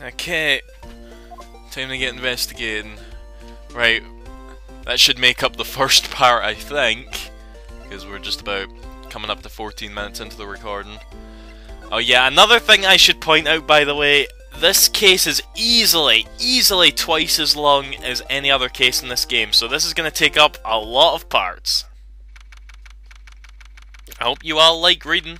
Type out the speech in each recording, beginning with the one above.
Okay, time to get investigating. Right, that should make up the first part, I think, because we're just about coming up to 14 minutes into the recording. Oh yeah, another thing I should point out, by the way, this case is easily twice as long as any other case in this game, so this is going to take up a lot of parts. I hope you all like reading.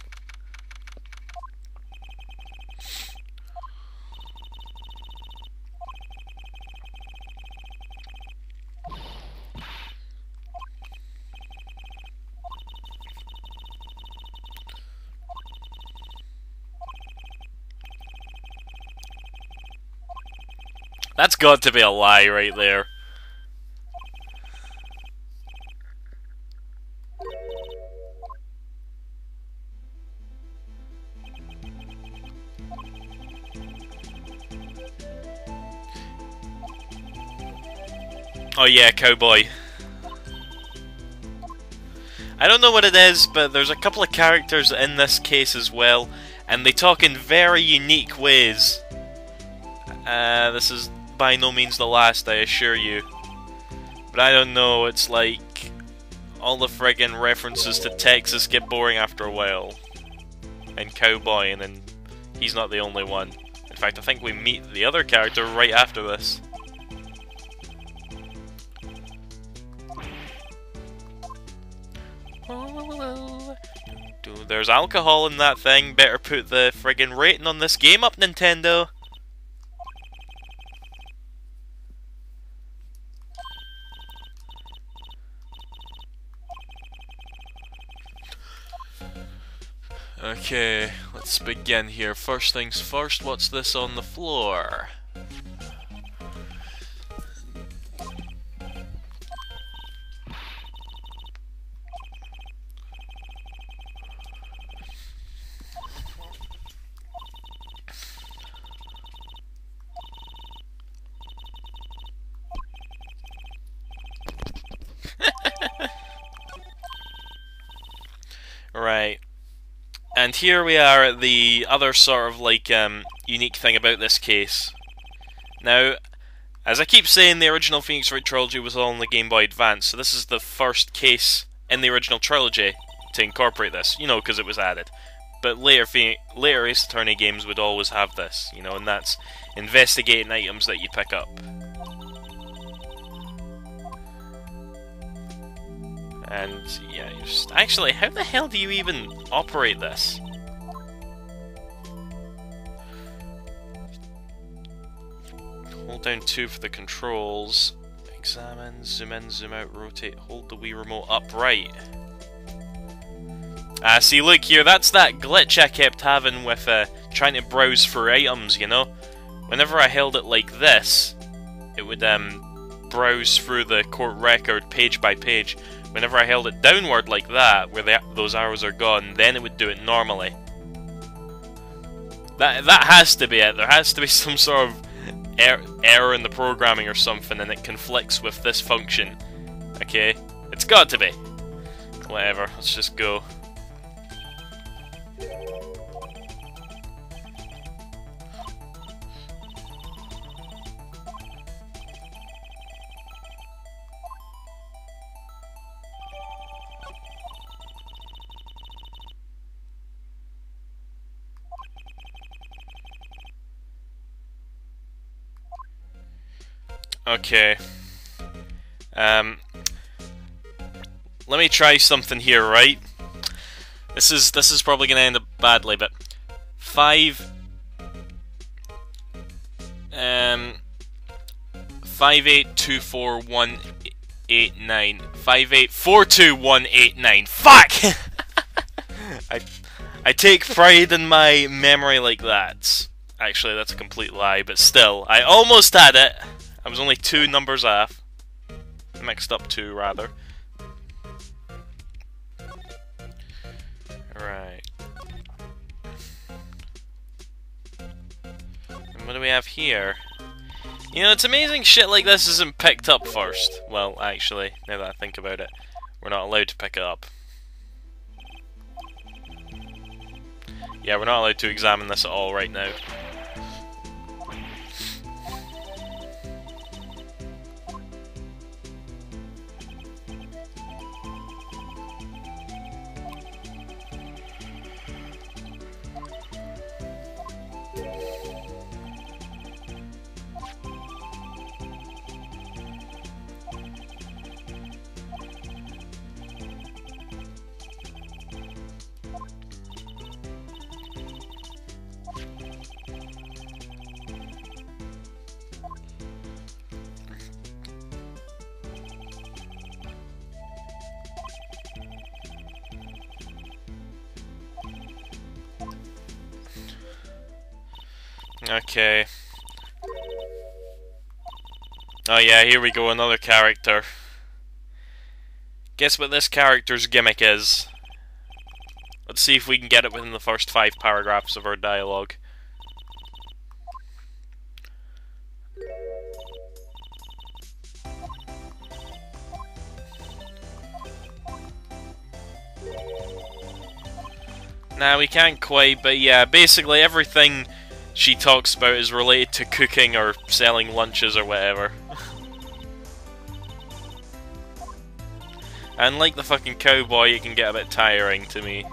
That's got to be a lie right there. Oh yeah, Cowboy. I don't know what it is, but there's a couple of characters in this case as well, and they talk in very unique ways. This is by no means the last, I assure you. But I don't know, it's like all the friggin' references to Texas get boring after a while. And Cowboy, and then he's not the only one. In fact, I think we meet the other character right after this. There's alcohol in that thing, better put the friggin' rating on this game up, Nintendo. Okay, let's begin here. First things first, what's this on the floor? Right. And here we are at the other sort of like unique thing about this case. Now, as I keep saying, the original Phoenix Wright trilogy was all on the Game Boy Advance, so this is the first case in the original trilogy to incorporate this, you know, because it was added. But later Ace Attorney games would always have this, you know, and that's investigating items that you pick up. And yeah, actually, how the hell do you even operate this? Hold down 2 for the controls. Examine, zoom in, zoom out, rotate, hold the Wii remote upright. Ah, see, look here, that's that glitch I kept having with trying to browse for items, you know? Whenever I held it like this, it would browse through the court record page by page. Whenever I held it downward like that, where those arrows are gone, then it would do it normally. That has to be it. There has to be some sort of error in the programming or something, and it conflicts with this function. Okay? It's got to be. Whatever, let's just go. Okay. Let me try something here, right? This is probably gonna end up badly, but 58241889. 5842189. Fuck! I take pride in my memory like that. Actually, that's a complete lie, but still, I almost had it. I was only 2 numbers off. Mixed up 2, rather. Right. And what do we have here? You know, it's amazing shit like this isn't picked up first. Well, actually, now that I think about it, we're not allowed to pick it up. Yeah, we're not allowed to examine this at all right now. Okay. Oh yeah, here we go, another character. Guess what this character's gimmick is. Let's see if we can get it within the first 5 paragraphs of our dialogue. Nah, we can't quite, but yeah, basically everything she talks about is related to cooking or selling lunches or whatever. And like the fucking cowboy, it can get a bit tiring to me.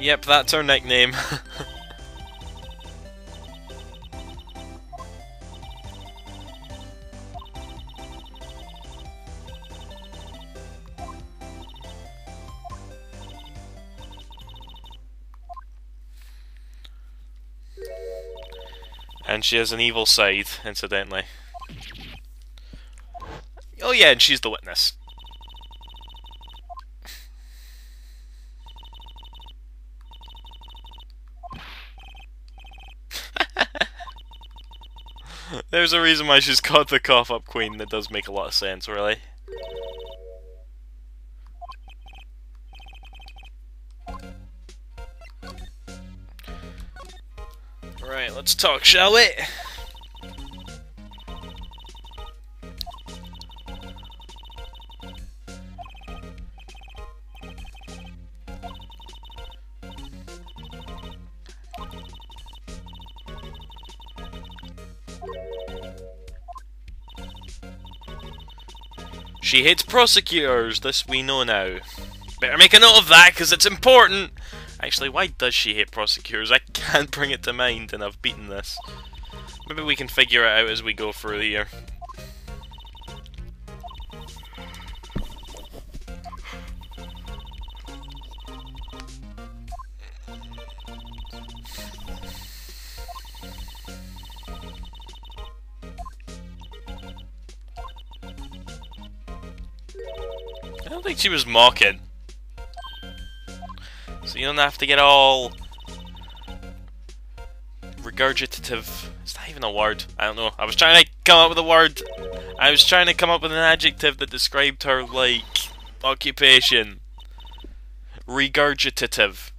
Yep, that's our nickname. And she has an evil side, incidentally. Oh yeah, and she's the witness. There's a reason why she's called the cough-up queen. That does make a lot of sense, really. Right, let's talk, shall we? She hates prosecutors, this we know now. Better make a note of that, because it's important! Actually, why does she hate prosecutors? I can't bring it to mind, and I've beaten this. Maybe we can figure it out as we go through here. I don't think she was mocking. So you don't have to get all regurgitative. It's not even a word. I don't know. I was trying to come up with a word. I was trying to come up with an adjective that described her, like, occupation. Regurgitative.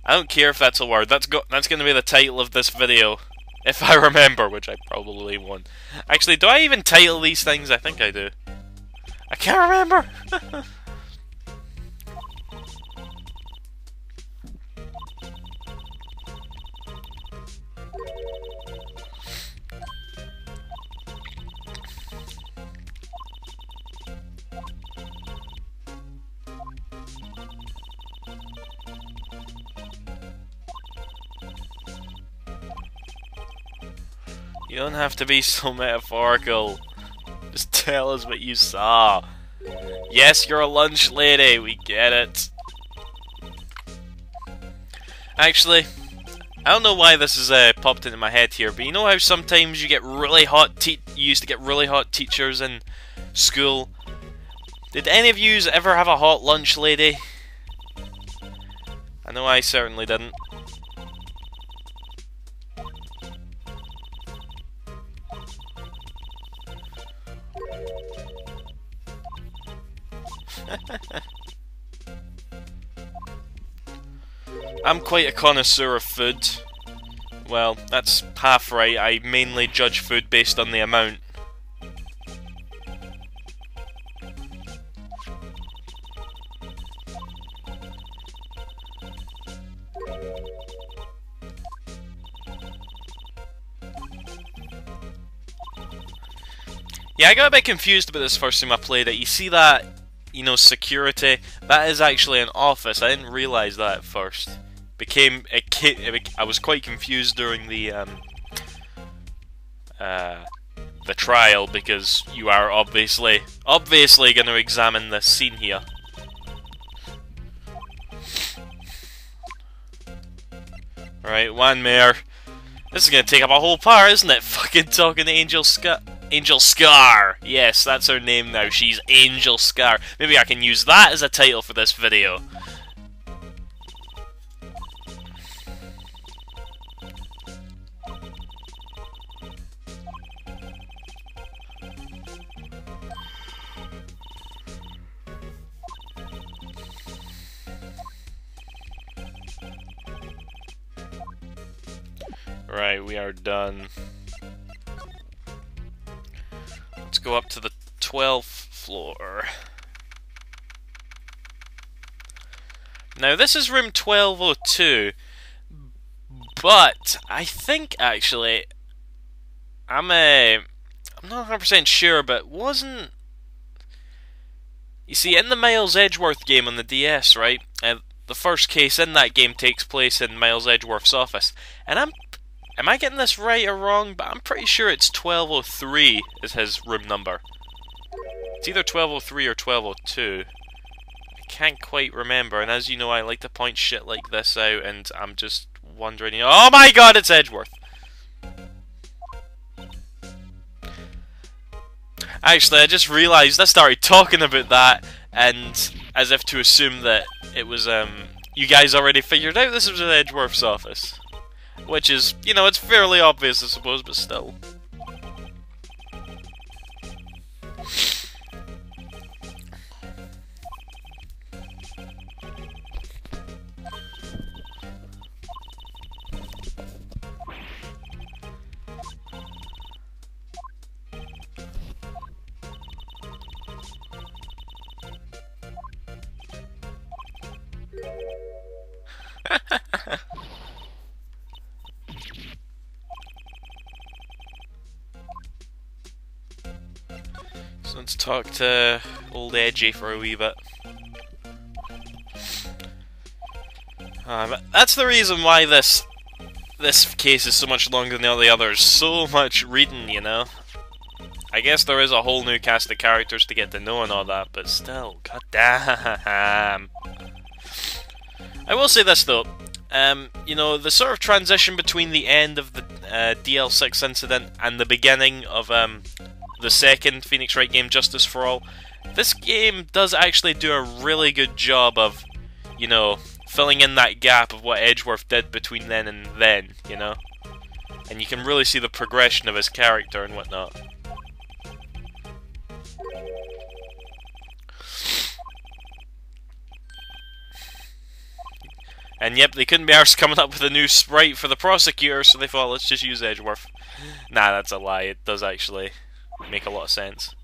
I don't care if that's a word. That's going to be the title of this video. If I remember, which I probably won't. Actually, do I even title these things? I think I do. I can't remember! You don't have to be so metaphorical. Just tell us what you saw. Yes, you're a lunch lady, we get it. Actually, I don't know why this has popped into my head here, but you know how sometimes you get really hot you used to get really hot teachers in school? Did any of yous ever have a hot lunch lady? I know I certainly didn't. I'm quite a connoisseur of food. Well, that's half right. I mainly judge food based on the amount. Yeah, I got a bit confused about this first time I played it. You see that, you know, security? That is actually an office. I didn't realise that at first. I was quite confused during the trial, because you are obviously going to examine this scene here. Alright, one more. This is going to take up a whole part, isn't it? Fucking talking to Angel Scar! Yes, that's her name now. She's Angel Scar. Maybe I can use that as a title for this video. Right, we are done. Let's go up to the 12th floor. Now this is room 1202, but I think actually I'm not 100% sure, but wasn't, you see, in the Miles Edgeworth game on the DS, right? The first case in that game takes place in Miles Edgeworth's office, and am I getting this right or wrong? But I'm pretty sure it's 1203 is his room number. It's either 1203 or 1202. I can't quite remember, and as you know, I like to point shit like this out, and I'm just wondering, you know, oh my god, it's Edgeworth! Actually, I just realised I started talking about that, and as if to assume that it was, you guys already figured out this was Edgeworth's office. Which is, you know, it's fairly obvious, I suppose, but still. So let's talk to old Edgy for a wee bit. But that's the reason why this case is so much longer than all the others. So much reading, you know. I guess there is a whole new cast of characters to get to know and all that, but still, goddamn. I will say this though. You know, the sort of transition between the end of the DL6 incident and the beginning of the second Phoenix Wright game, Justice for All, this game does actually do a really good job of, you know, filling in that gap of what Edgeworth did between then and then, you know? And you can really see the progression of his character and whatnot. And yep, they couldn't be arsed coming up with a new sprite for the prosecutor, so they thought, let's just use Edgeworth. Nah, that's a lie. It does actually make a lot of sense.